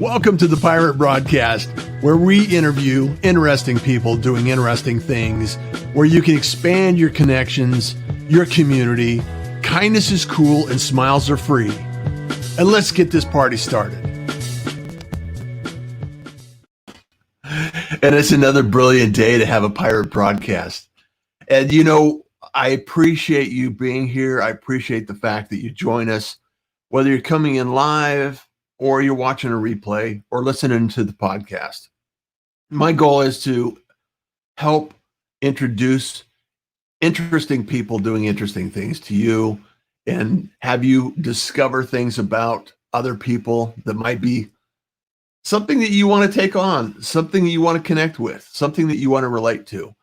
Welcome to the Pirate Broadcast, where we interview interesting people doing interesting things, where you can expand your connections, your community. Kindness is cool and smiles are free. And let's get this party started. And it's another brilliant day to have a Pirate Broadcast. And you know, I appreciate you being here. I appreciate the fact that you join us, whether you're coming in live or you're watching a replay or listening to the podcast. My goal is to help introduce interesting people doing interesting things to you and have you discover things about other people that might be something that you want to take on, something that you want to connect with, something that you want to relate to.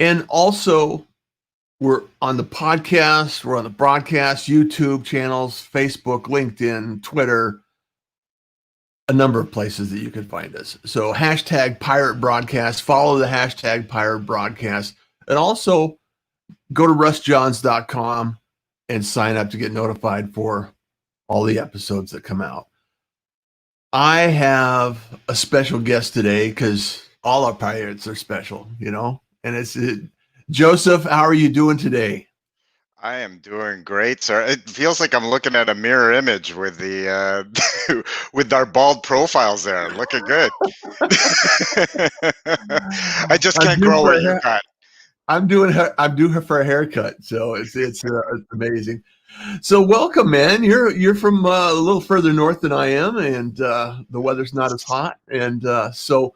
And also, we're on the podcast, we're on the broadcast, YouTube channels, Facebook, LinkedIn, Twitter, a number of places that you can find us. So hashtag Pirate Broadcast, follow the hashtag Pirate Broadcast, and also go to russjohns.com and sign up to get notified for all the episodes that come out. I have a special guest today because all our pirates are special, you know, and it's Joseph. How are you doing today? I am doing great, sir. It feels like I'm looking at a mirror image with the with our bald profiles there. Looking good. I just can't grow what you got. I'm due for a haircut, so it's amazing. So welcome, man. You're from a little further north than I am, and the weather's not as hot, and so.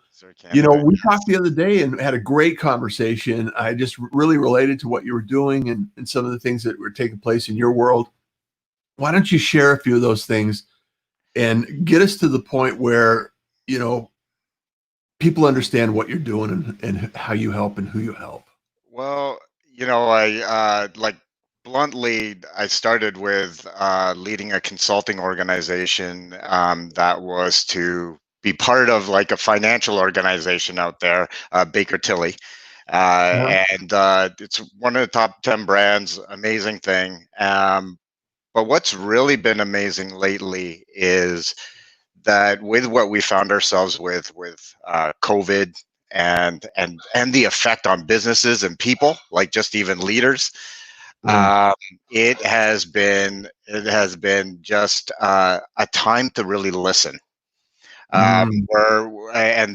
You know, we talked the other day and had a great conversation. I just really related to what you were doing and some of the things that were taking place in your world. Why don't you share a few of those things and get us to the point where, you know, people understand what you're doing and how you help and who you help? Well, you know, I bluntly, I started with leading a consulting organization that was to be part of like a financial organization out there, bakertilly. And it's one of the top 10 brands, amazing thing. But what's really been amazing lately is that with what we found ourselves with COVID and the effect on businesses and people, like just even leaders, it has been just a time to really listen. And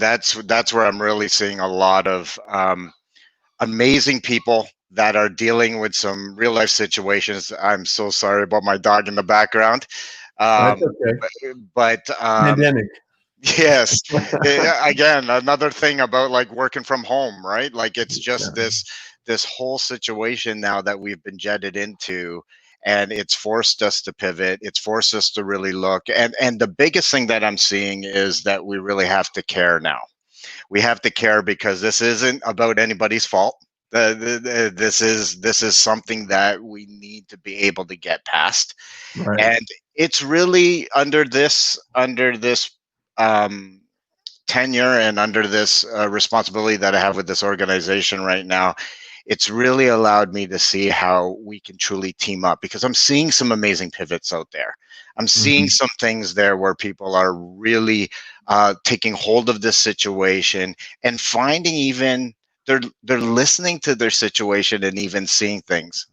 that's where I'm really seeing a lot of amazing people that are dealing with some real life situations. I'm so sorry about my dog in the background. That's okay. But Pandemic. yes, again, another thing about like working from home, right? Like it's just this whole situation now that we've been jetted into, and it's forced us to pivot. It's forced us to really look. And the biggest thing that I'm seeing is that we really have to care now. We have to care because this isn't about anybody's fault. This is something that we need to be able to get past. Right. And it's really under this tenure and under this responsibility that I have with this organization right now, it's really allowed me to see how we can truly team up, because I'm seeing some amazing pivots out there. I'm seeing some things there where people are really taking hold of this situation and finding even they're listening to their situation and even seeing things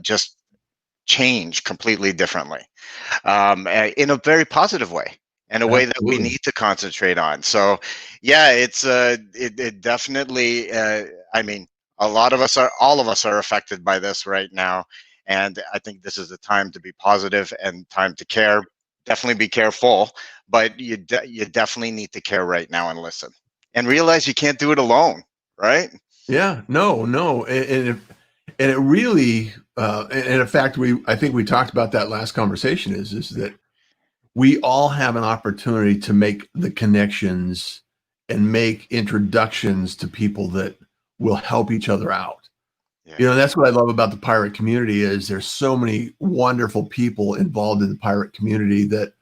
just change completely differently in a very positive way, in a way that we need to concentrate on. So yeah, it definitely I mean, all of us are affected by this right now, and I think this is the time to be positive and time to care. Definitely be careful, but you definitely need to care right now and listen and realize you can't do it alone, right? Yeah, no, and it really, and in fact, I think we talked about that last conversation is that we all have an opportunity to make the connections and make introductions to people that will help each other out. Yeah. You know, that's what I love about the pirate community is there's so many wonderful people involved in the pirate community that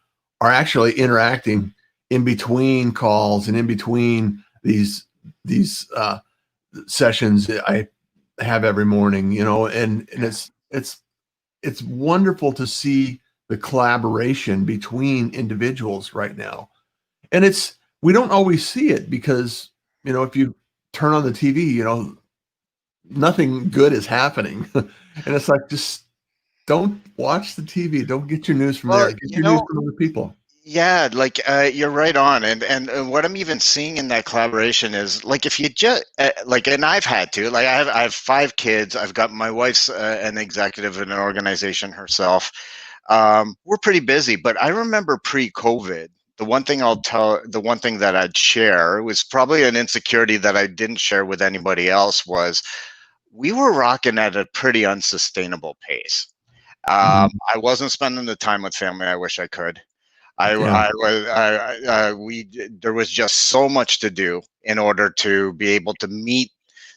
are actually interacting in between calls and in between these sessions that I have every morning, you know, and it's wonderful to see the collaboration between individuals right now. And we don't always see it because, if you turn on the TV, nothing good is happening. And it's like, just don't watch the TV. Don't get your news from Well, there. Get your news from other people. yeah, like you're right on, and what I'm even seeing in that collaboration is like if you just like, and I've had to like I have 5 kids. I've got my wife's an executive in an organization herself. We're pretty busy, but I remember pre-COVID, the one thing that I'd share was probably an insecurity that I didn't share with anybody else was we were rocking at a pretty unsustainable pace. Mhm. I wasn't spending the time with family I wish I could. Yeah. There was just so much to do in order to be able to meet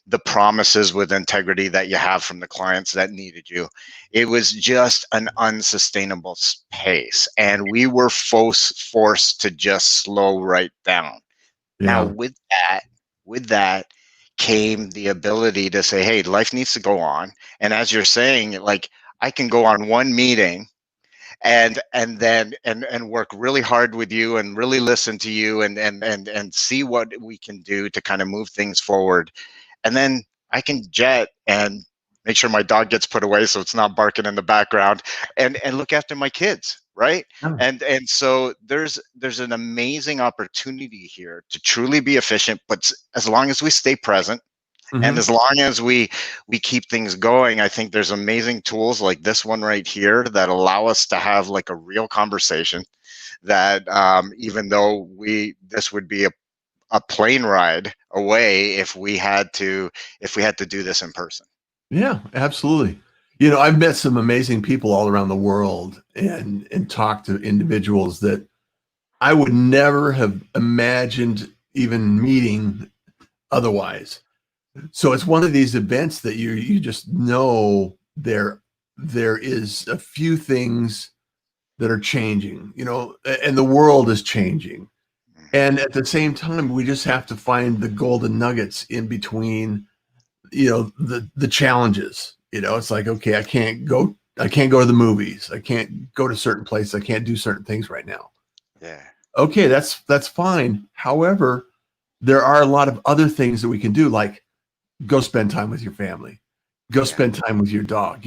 the promises with integrity that you have from the clients that needed you. It was just an unsustainable pace, and we were forced to just slow right down. Now, Yeah. with that came the ability to say, "Hey, life needs to go on." And as you're saying, like I can go on one meeting and work really hard with you and really listen to you and see what we can do to kind of move things forward, and then I can jet and make sure my dog gets put away so it's not barking in the background, and look after my kids, right? Yeah. And so there's an amazing opportunity here to truly be efficient, but as long as we stay present and Mhm. as long as we keep things going, I think there's amazing tools like this one right here that allow us to have like a real conversation that even though we this would be a plane ride away if we had to do this in person. Yeah, absolutely. I've met some amazing people all around the world and talked to individuals that I would never have imagined even meeting otherwise. So it's one of these events that you just know there is a few things that are changing, and the world is changing. Mhm. And at the same time, we just have to find the golden nuggets in between, the challenges. It's like, okay, I can't go to the movies. I can't go to certain places. I can't do certain things right now. Yeah. Okay, that's fine. However, there are a lot of other things that we can do, like go spend time with your family, go Yeah. spend time with your dog.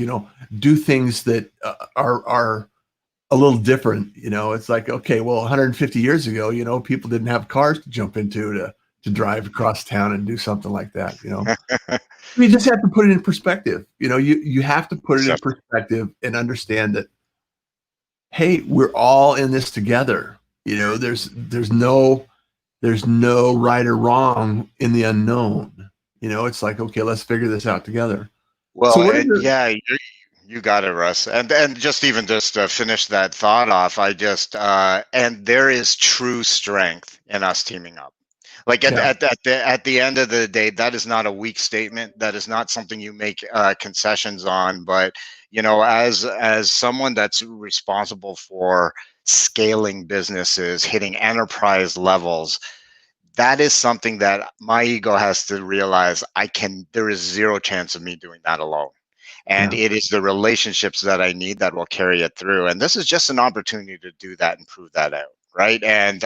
Do things that are a little different. It's like, okay, well, 150 years ago, people didn't have cars to jump into to drive across town and do something like that. You just have to put it in perspective. You have to put it in So, perspective and understand that, hey, we're all in this together. There's no right or wrong in the unknown. It's like, okay, let's figure this out together. So well, what are and the yeah, you got it, Russ. And just to finish that thought off, and there is true strength in us teaming up. Like yeah, at the end of the day, that is not a weak statement. That is not something you make concessions on. But as someone that's responsible for scaling businesses, hitting enterprise levels, that is something that my ego has to realize there is zero chance of me doing that alone. And yeah, it is the relationships that I need that will carry it through. And this is just an opportunity to do that and prove that out. Right. And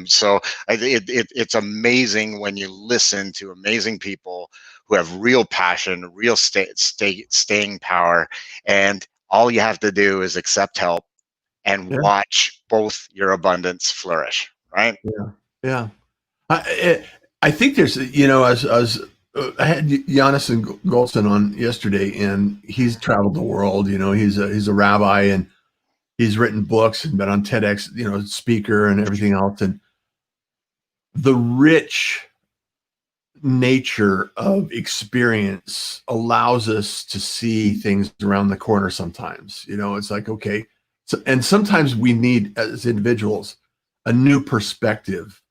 so it's amazing when you listen to amazing people who have real passion, real staying power. And all you have to do is accept help and yeah, watch both your abundance flourish. Right. yeah, yeah. I think there's, I had Giannis and Golson on yesterday, and he's traveled the world. He's a rabbi, and he's written books and been on TEDx, speaker and everything else. And the rich nature of experience allows us to see things around the corner sometimes. It's like, okay. So, and sometimes we need, as individuals, a new perspective,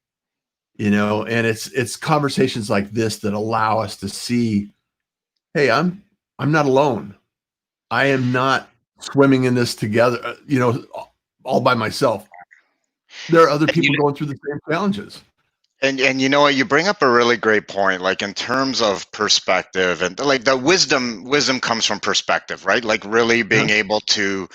and it's conversations like this that allow us to see, hey, I'm not alone. I am not swimming in this together, all by myself. There are other And people going through the same challenges. and you know what, you bring up a really great point, like in terms of perspective, and like the wisdom comes from perspective, right? Like really Yeah. being able to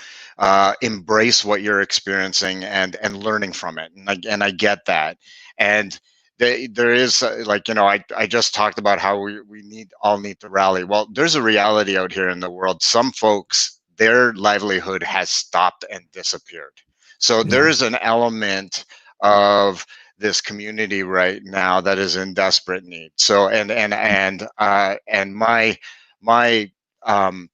embrace what you're experiencing and learning from it. And I get that. And there is like, you know, I just talked about how we all need to rally. Well, there's a reality out here in the world. Some folks, their livelihood has stopped and disappeared. So Yeah. there is an element of this community right now that is in desperate need. So and my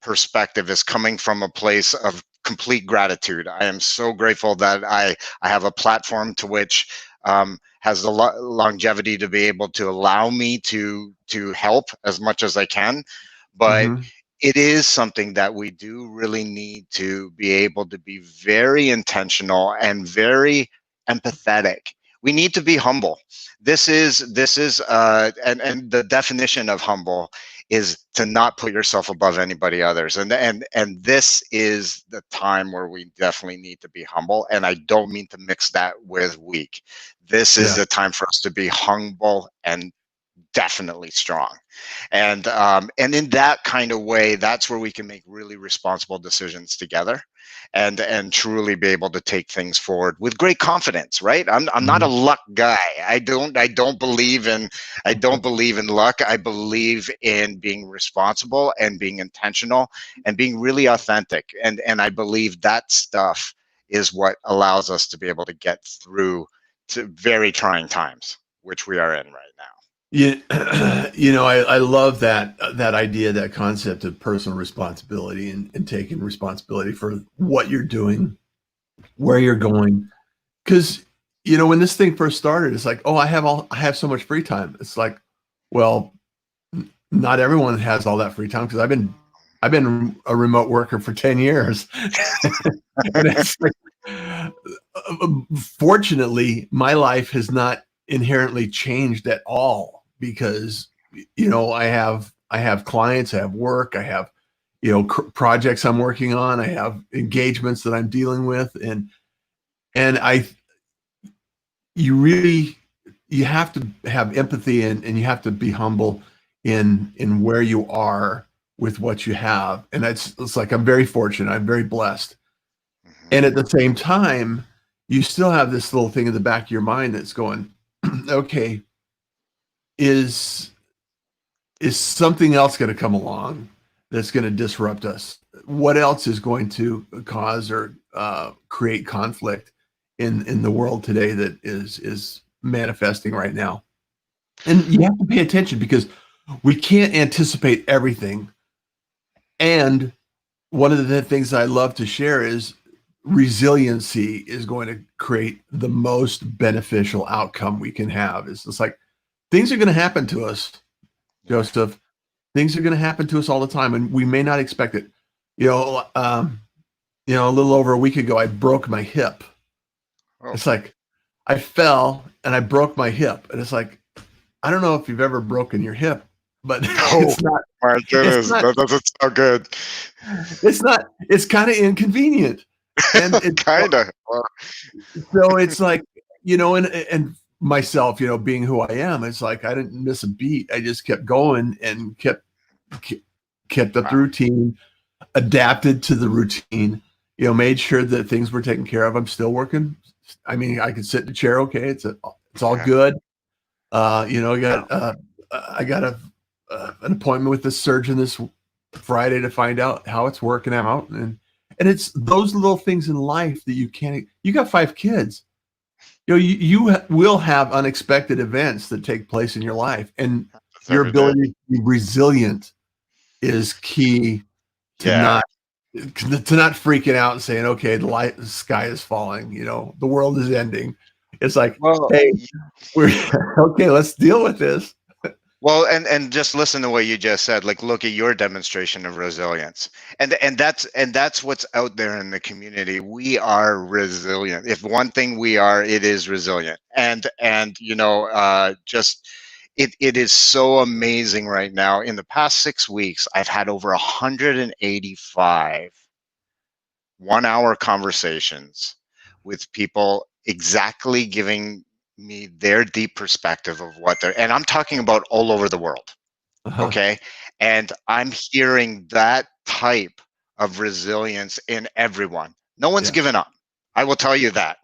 perspective is coming from a place of complete gratitude. I am so grateful that I have a platform to which has the longevity to be able to allow me to help as much as I can. But Mm-hmm. it is something that we do really need to be able to be very intentional and very empathetic. We need to be humble. And the definition of humble is to not put yourself above anybody others. And this is the time where we definitely need to be humble. And I don't mean to mix that with weak. This is Yeah. the time for us to be humble and definitely strong. And in that kind of way, that's where we can make really responsible decisions together, and truly be able to take things forward with great confidence. Right? I'm not a Mm-hmm. luck guy. I don't believe in luck. I believe in being responsible and being intentional and being really authentic. And I believe that stuff is what allows us to be able to get through to very trying times, which we are in right now. You know, I love that idea, that concept of personal responsibility and taking responsibility for what you're doing, where you're going. Because, you know, when this thing first started, it's like, oh, I have so much free time. It's like, well, not everyone has all that free time, because I've been a remote worker for 10 years. And it's like, fortunately, my life has not inherently changed at all, because, you know, I have clients, I have work, I have, you know, projects I'm working on, I have engagements that I'm dealing with, and you really, you have to have empathy, and you have to be humble in where you are with what you have. And it's like, I'm very fortunate, I'm very blessed. Mhm. And at the same time, you still have this little thing in the back of your mind that's going, okay, is is something else going to come along that's going to disrupt us? What else is going to cause or create conflict in the world today that is manifesting right now? And you have to pay attention, because we can't anticipate everything. And one of the things I love to share is resiliency is going to create the most beneficial outcome we can have. It's just like, things are going to happen to us, Yeah. Joseph. Things are going to happen to us all the time, and we may not expect it. You know, a little over a week ago, I broke my hip. Oh. It's like, I fell and I broke my hip, and it's like, I don't know if you've ever broken your hip, but Oh it's not. my It's goodness, not. that doesn't sound good. It's not. It's kind of inconvenient, and it's Kinda. Well, so it's like, and myself, being who I am, it's like I didn't miss a beat. I just kept going and kept up the wow. routine, adapted to the routine, made sure that things were taken care of. I'm still working. I mean, I could sit in a chair. Okay. It's all Yeah. good. I got an appointment with the surgeon this Friday to find out how it's working out. And it's those little things in life that you got 5 kids. You will have unexpected events that take place in your life, and That's your every day. ability to be resilient is key to Yeah. not freaking out and saying, okay, the sky is falling, the world is ending. It's like, Well, hey, we're okay, let's deal with this. well, and just listen to what you just said. Like, look at your demonstration of resilience, and that's what's out there in the community. We are resilient. If one thing we are, it is resilient. And just it is so amazing right now. In the past 6 weeks, I've had over 185 one-hour conversations with people exactly giving me their deep perspective of what they're, and I'm talking about all over the world. Uh-huh. Okay. And I'm hearing that type of resilience in everyone. No one's Yeah. given up. I will tell you that.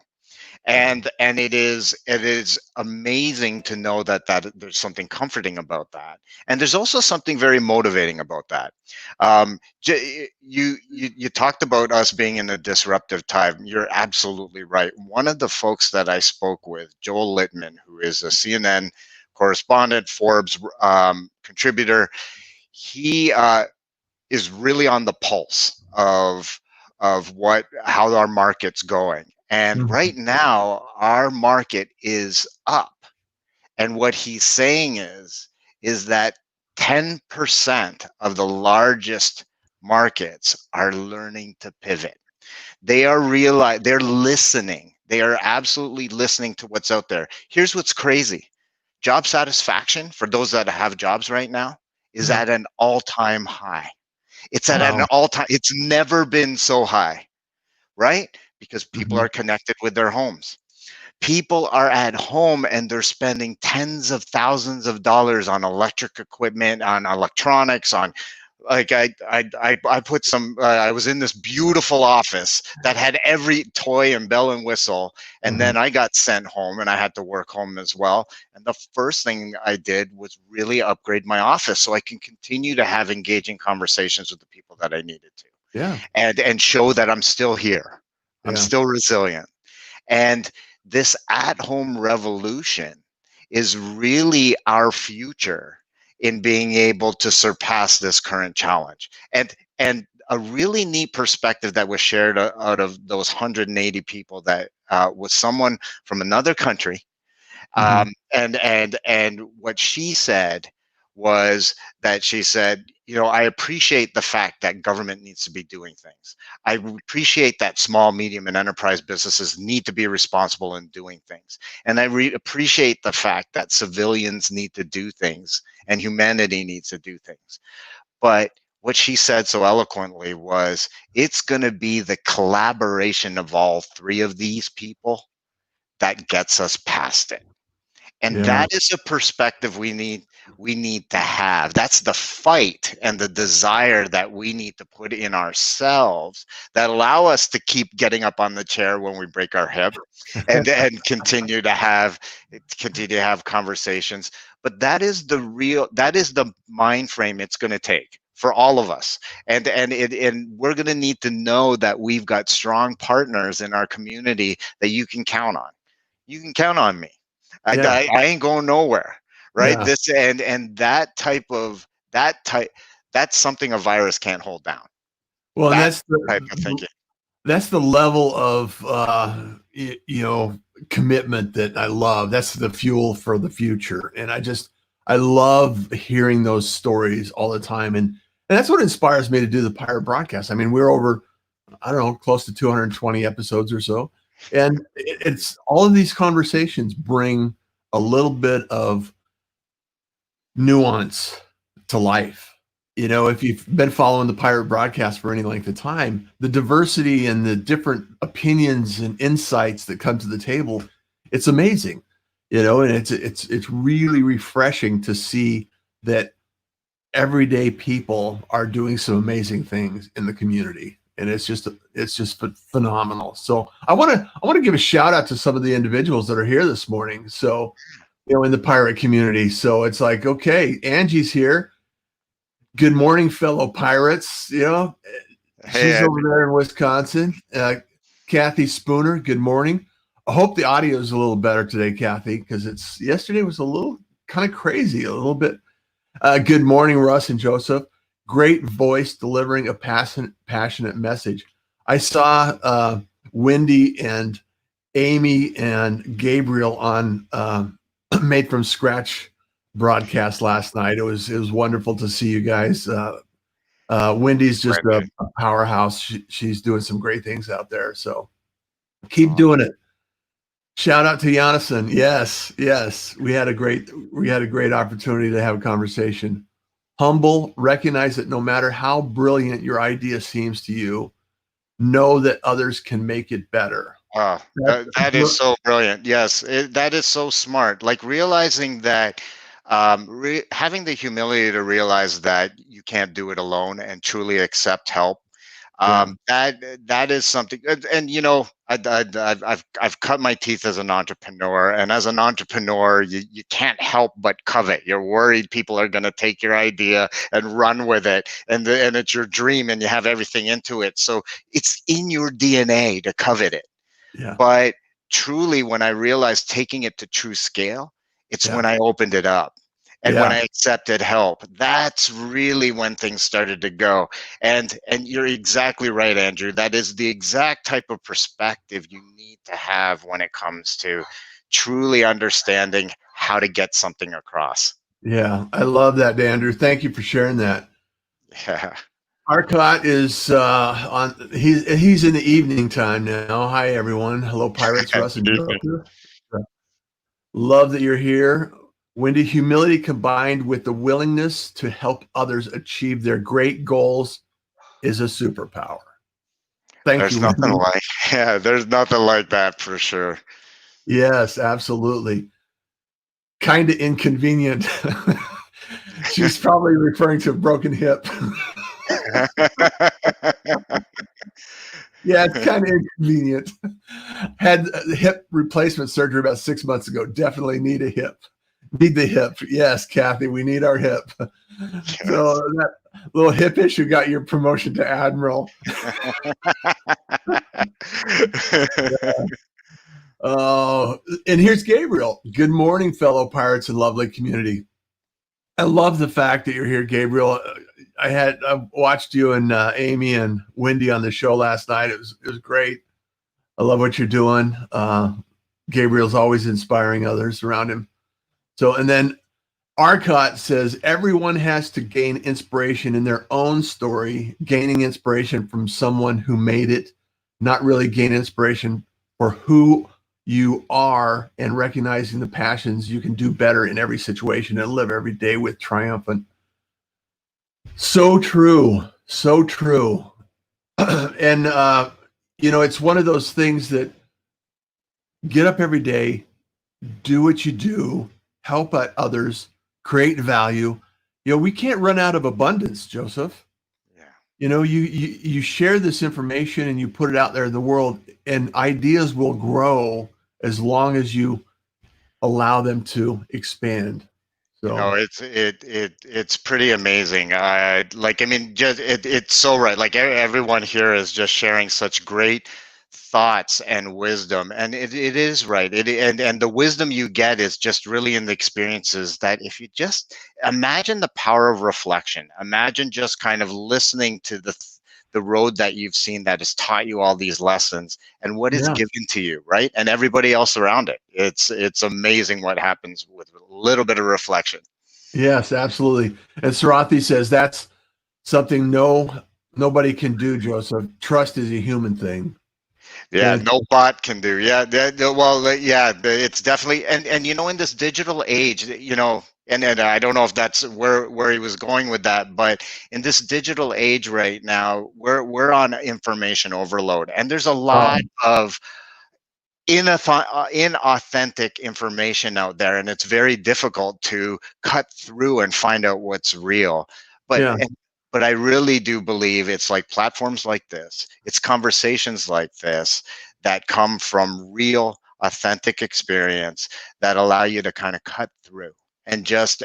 And it is amazing to know that there's something comforting about that, and there's also something very motivating about that. You talked about us being in a disruptive time. You're absolutely right. One of the folks that I spoke with, Joel Littman, who is a CNN correspondent, Forbes contributor, he is really on the pulse of how our market's going. And Mhm. right now, our market is up. And what he's saying is that 10% of the largest markets are learning to pivot. They're listening. They are absolutely listening to what's out there. Here's what's crazy. Job satisfaction for those that have jobs right now is Yeah. at an all-time high. It's at an Wow. all-time, it's never been so high, right? Because people Mhm. are connected with their homes. People are at home and they're spending tens of thousands of dollars on electric equipment, on electronics, on like I put some I was in this beautiful office that had every toy and bell and whistle, and Mhm. then I got sent home and I had to work home as well. And the first thing I did was really upgrade my office so I can continue to have engaging conversations with the people that I needed to, Yeah. and show that I'm still here. I'm Yeah. still resilient. And this at home revolution is really our future in being able to surpass this current challenge. And a really neat perspective that was shared out of those 180 people that was someone from another country, Mhm. and what she said was that she said, I appreciate the fact that government needs to be doing things. I appreciate that small, medium, and enterprise businesses need to be responsible in doing things. And I appreciate the fact that civilians need to do things and humanity needs to do things. But what she said so eloquently was, it's going to be the collaboration of all three of these people that gets us past it. And Yeah. that is a perspective we need to have. That's the fight and the desire that we need to put in ourselves that allow us to keep getting up on the chair when we break our hip, and continue to have conversations. But that is the mind frame it's going to take for all of us. And we're going to need to know that we've got strong partners in our community that you can count on. You can count on me. I, Yeah. I, I ain't going nowhere, right? Yeah. This and that type, that's something a virus can't hold down. Well, and That that's type of thinking. the level of commitment that I love. That's the fuel for the future, and I love hearing those stories all the time, and that's what inspires me to do the Pirate Broadcast. I mean, we're over, I don't know, close to 220 episodes or so, and it's all of these conversations bring a little bit of nuance to life. If you've been following the Pirate Broadcast for any length of time, the diversity and the different opinions and insights that come to the table, it's amazing. And it's really refreshing to see that everyday people are doing some amazing things in the community. And it's just phenomenal. So I want to give a shout out to some of the individuals that are here this morning. So, in the pirate community. So it's like, okay, Angie's here. Good morning, fellow pirates. She's Hey, over there in Wisconsin. Kathy Spooner, good morning. I hope the audio is a little better today, Kathy, because yesterday was a little kind of crazy, a little bit. Good morning, Russ and Joseph. Great voice delivering a passionate message. I saw Wendy and Amy and Gabriel on Made from Scratch broadcast last night. It was wonderful to see you guys. Wendy's just Wendy. a powerhouse. She's doing some great things out there. So That's keep doing awesome. it. Shout out to Jonathan. Yes, yes. We had a great opportunity to have a conversation. Humble, recognize that no matter how brilliant your idea seems to you, know that others can make it better. Oh, That's that is so brilliant. Yes, that is so smart. Like realizing that, having the humility to realize that you can't do it alone and truly accept help. Yeah. That is something, and I've cut my teeth as an entrepreneur, and as an entrepreneur, you can't help but covet. You're worried people are going to take your idea and run with it, and it's your dream, and you have everything into it. So it's in your DNA to covet it. Yeah. But truly, when I realized taking it to true scale, it's Yeah. when I opened it up. And when Yeah. I accepted help, that's really when things started to go. And you're exactly right, Andrew. That is the exact type of perspective you need to have when it comes to truly understanding how to get something across. Yeah. I love that, Andrew. Thank you for sharing that. Yeah. Arcot is he's in the evening time now. Hi everyone. Hello, pirates, Russ and Joseph. Love that you're here. Wendy, humility combined with the willingness to help others achieve their great goals is a superpower. Thank There's you, nothing Wendy. like yeah, there's nothing like that for sure. Yes, absolutely. Kind of inconvenient. She's probably referring to a broken hip. Yeah, it's kind of inconvenient. Had hip replacement surgery about 6 months ago. Definitely need a hip. Need the hip. Yes, Kathy, we need our hip. So Yes. that little hip issue got your promotion to admiral. Oh, and here's Gabriel. Good morning, fellow pirates and lovely community. I love the fact that you're here, Gabriel. I watched you and Amy and Wendy on the show last night. It was great. I love what you're doing. Gabriel's always inspiring others around him. So, and then Arcot says everyone has to gain inspiration in their own story, gaining inspiration from someone who made it, not really gain inspiration for who you are and recognizing the passions you can do better in every situation and live every day with triumphant. So true. So true. And, it's one of those things that get up every day, do what you do, help out others, create value. We can't run out of abundance, Joseph. Yeah. You share this information and you put it out there in the world, and ideas will grow as long as you allow them to expand. So It's pretty amazing. Just it's so right. Like everyone here is just sharing such great thoughts and wisdom, and it is right. And the wisdom you get is just really in the experiences that if you just imagine the power of reflection, imagine just kind of listening to the road that you've seen that has taught you all these lessons and what is yeah. given to you, right? And everybody else around it. It's amazing what happens with a little bit of reflection. Yes, absolutely. And Sarathi says that's something nobody can do, Joseph. Trust is a human thing. Yeah, And no bot can do. Yeah, it's definitely and in this digital age, and I don't know if that's where he was going with that, but in this digital age right now, we're on information overload, and there's a lot of inauthentic information out there, and it's very difficult to cut through and find out what's real. But yeah, but I really do believe it's like platforms like this, it's conversations like this that come from real, authentic experience that allow you to kind of cut through and just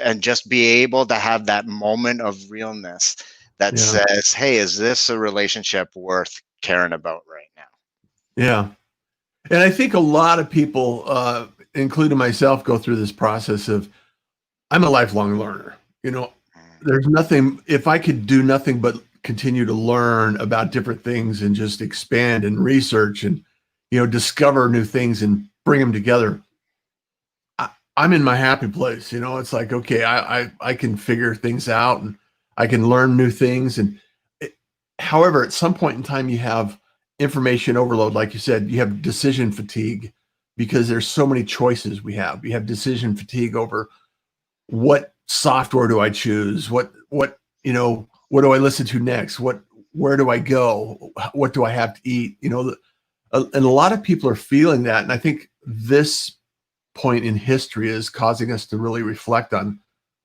be able to have that moment of realness that yeah, says, "Hey, is this a relationship worth caring about right now?" yeah. And I think a lot of people, including myself, go through this process of I'm a lifelong learner. There's nothing, if I could do nothing but continue to learn about different things and just expand and research and, discover new things and bring them together, I'm in my happy place. It's like, okay, I can figure things out and I can learn new things. And however, at some point in time, you have information overload. Like you said, you have decision fatigue because there's so many choices we have. You have decision fatigue over what software do I choose? What do I listen to next? Where do I go? What do I have to eat? And a lot of people are feeling that. And I think this point in history is causing us to really reflect on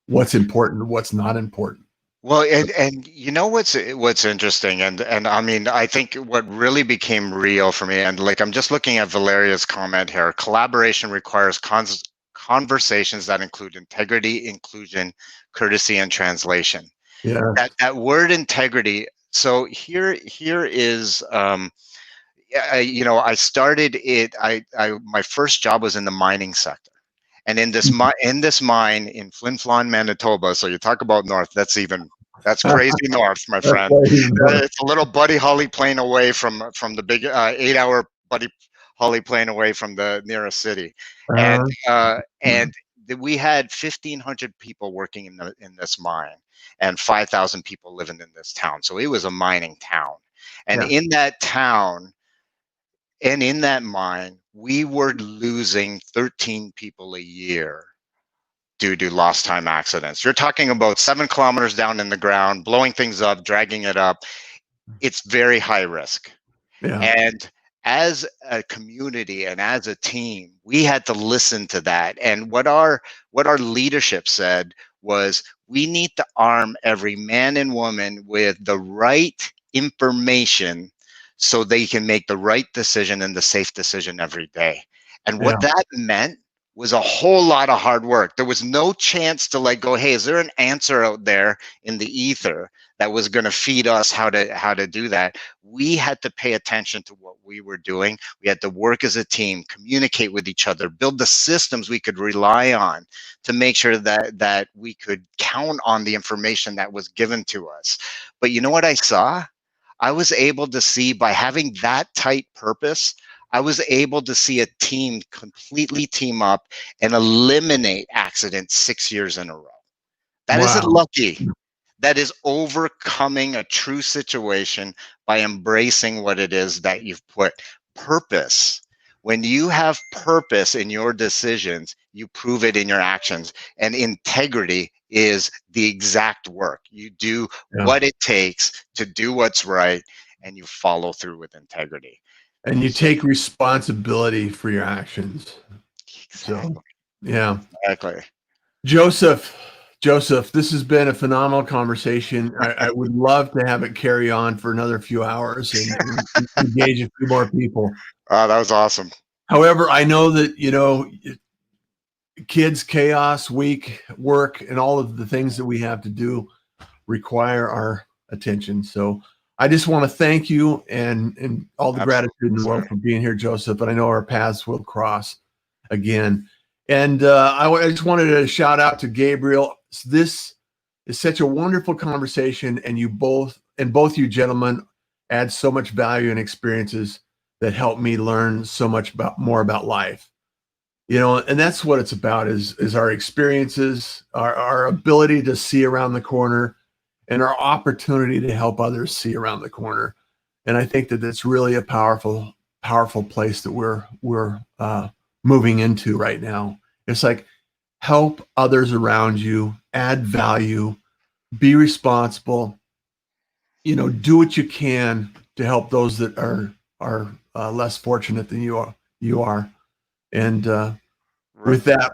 what's important and what's not important. Well, and you know what's interesting, and I mean, I think what really became real for me, and like I'm just looking at Valeria's comment here. Collaboration requires conversations that include integrity, inclusion, courtesy, and translation. Yeah. That word integrity. So here is I started it. I my first job was in the mining sector. And in this mine in Flin Flon, Manitoba, so you talk about north, that's crazy north, my That's friend. why he's not- It's a little Buddy Holly plane away from the big 8 hour Buddy Holly plane away from the nearest city, and uh, uh, and we had 1,500 people working in this mine, and 5,000 people living in this town. So it was a mining town, and yeah. in that town and in that mine, we were losing 13 people a year due to lost time accidents. You're talking about 7 kilometers down in the ground, blowing things up, dragging it up. It's very high risk. Yeah. And as a community and as a team, we had to listen to that. And what our leadership said was we need to arm every man and woman with the right information so they can make the right decision and the safe decision every day. And Yeah. what that meant was a whole lot of hard work. There was no chance to like go, hey, is there an answer out there in the ether that was going to feed us how to do that? We had to pay attention to what we were doing. We had to work as a team, communicate with each other, build the systems we could rely on to make sure that we could count on the information that was given to us. But you know what I saw? I was able to see, by having that tight purpose, I was able to see a team completely team up and eliminate accidents 6 years in a row. That isn't Wow. lucky. That is overcoming a true situation by embracing what it is that you've put. Purpose. When you have purpose in your decisions, you prove it in your actions. And integrity is the exact work. You do Yeah. what it takes to do what's right, and you follow through with integrity. And you So, take responsibility for your actions. So, exactly. yeah. Exactly. Joseph, Joseph, this has been a phenomenal conversation. I would love to have it carry on for another few hours and engage a few more people. Oh, that was awesome. However, I know that, kids, chaos, week, work, and all of the things that we have to do require our attention. So I just want to thank you and all the gratitude in the world for being here, Joseph. And I know our paths will cross again. And I just wanted to shout out to Gabriel. This is such a wonderful conversation, and both you gentlemen add so much value and experiences that help me learn so much more about life. And that's what it's about is our experiences, our ability to see around the corner, and our opportunity to help others see around the corner. And I think that that's really a powerful place that we're moving into right now. It's like, help others around you, add value, be responsible, do what you can to help those that are less fortunate than you are. And with that,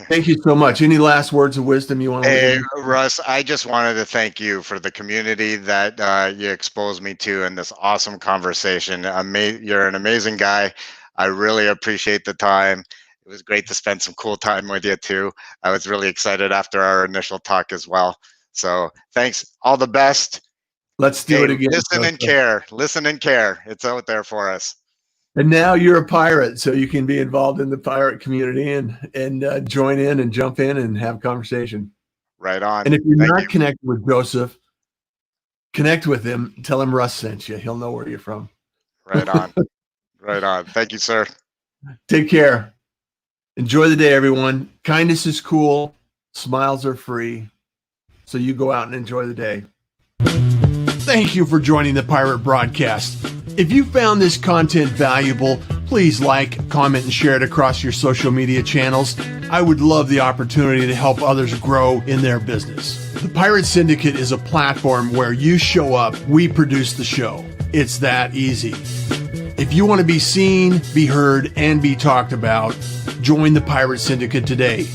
thank you so much. Any last words of wisdom you want to Hey, leave? Russ, I just wanted to thank you for the community that you exposed me to in this awesome conversation. You're an amazing guy. I really appreciate the time. It was great to spend some cool time with you too. I was really excited after our initial talk as well. So thanks. All the best. Let's do Hey, it again. listen and care. Listen and care. It's out there for us. And now you're a pirate, so you can be involved in the pirate community and join in and jump in and have conversation. Right on. And if you're Thank not you. connected with Joseph, connect with him. Tell him Russ sent you. He'll know where you're from. Right on. Right on. Thank you, sir. Take care. Enjoy the day, everyone. Kindness is cool. Smiles are free. So you go out and enjoy the day. Thank you for joining the Pirate Broadcast. If you found this content valuable, please like, comment, and share it across your social media channels. I would love the opportunity to help others grow in their business. The Pirate Syndicate is a platform where you show up, we produce the show. It's that easy. If you want to be seen, be heard, and be talked about, join the Pirate Syndicate today.